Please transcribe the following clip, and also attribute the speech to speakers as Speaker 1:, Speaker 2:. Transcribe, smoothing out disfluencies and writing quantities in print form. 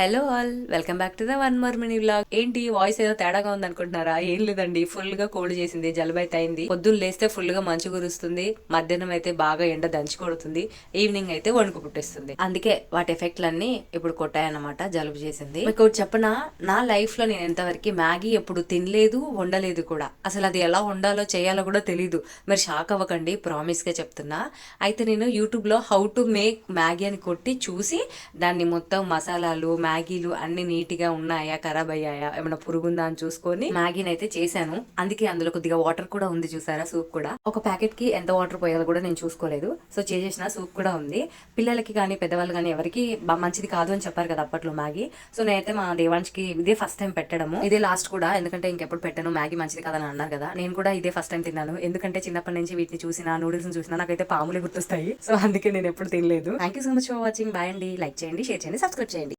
Speaker 1: Hello all, welcome back to the one more mini vlog. ఏంటి voice ఏదో తేడాగా ఉంది అనుకుంటున్నారా? ఏం లేదండి, ఫుల్ గా కోల్డ్ చేసింది, జలుబు అయితే అయింది. పొద్దున్న లేస్తే ఫుల్ గా మంచు కురుస్తుంది, మధ్యాహ్నం అయితే బాగా ఎండ దంచి కొడుతుంది, ఈవినింగ్ అయితే వణుకు పుట్టిస్తుంది. అందుకే వాటి ఎఫెక్ట్లన్నీ ఇప్పుడు కొట్టాయన్నమాట. జలుబు చేసింది. మీకు ఒకటి చెప్పనా, నా లైఫ్ లో నేను ఎంతవరకు మ్యాగీ ఎప్పుడు తినలేదు, వండలేదు కూడా. అసలు అది ఎలా వండాలో చేయాలో కూడా తెలీదు. మీరు షాక్ అవ్వకండి, ప్రామిస్ గా చెప్తున్నా. అయితే నేను యూట్యూబ్ లో హౌ టు మేక్ మ్యాగీ అని కొట్టి చూసి దాన్ని మొత్తం మసాలాలు మ్యాగీలు అన్ని నీట్ గా ఉన్నాయా, ఖరాబ్ అయ్యాయా, ఏమైనా పురుగుందా అని చూసుకొని మ్యాగీని అయితే చేశాను. అందుకే అందులో కొద్దిగా వాటర్ కూడా ఉంది, చూసారా? సూప్ కూడా. ఒక ప్యాకెట్ కి ఎంత వాటర్ పోయాలో కూడా నేను చూసుకోలేదు. సో చేసేసిన సూప్ కూడా ఉంది. పిల్లలకి కానీ పెద్దవాళ్ళు కానీ ఎవరికి మంచిది కాదు అని చెప్పారు కదా అప్పట్లో మ్యాగీ. సో నేనైతే మా దేవాన్స్కి ఇదే ఫస్ట్ టైం పెట్టడము, ఇదే లాస్ట్ కూడా. ఎందుకంటే ఇంకెప్పుడు పెట్టాను, మ్యాగీ మంచిది కాదని అన్నారు కదా. నేను కూడా ఇదే ఫస్ట్ టైం తిన్నాను. ఎందుకంటే చిన్నప్పటి నుంచి వీటిని చూసినా, నూడిల్స్ చూసినా నాకైతే పాములే గుర్తొస్తాయి. సో అందుకే నేను ఎప్పుడు తినలేదు. Thank you so much for watching. Bye అండి. లైక్ చేయండి, షేర్ చేయండి, సబ్స్క్రైబ్ చేయండి.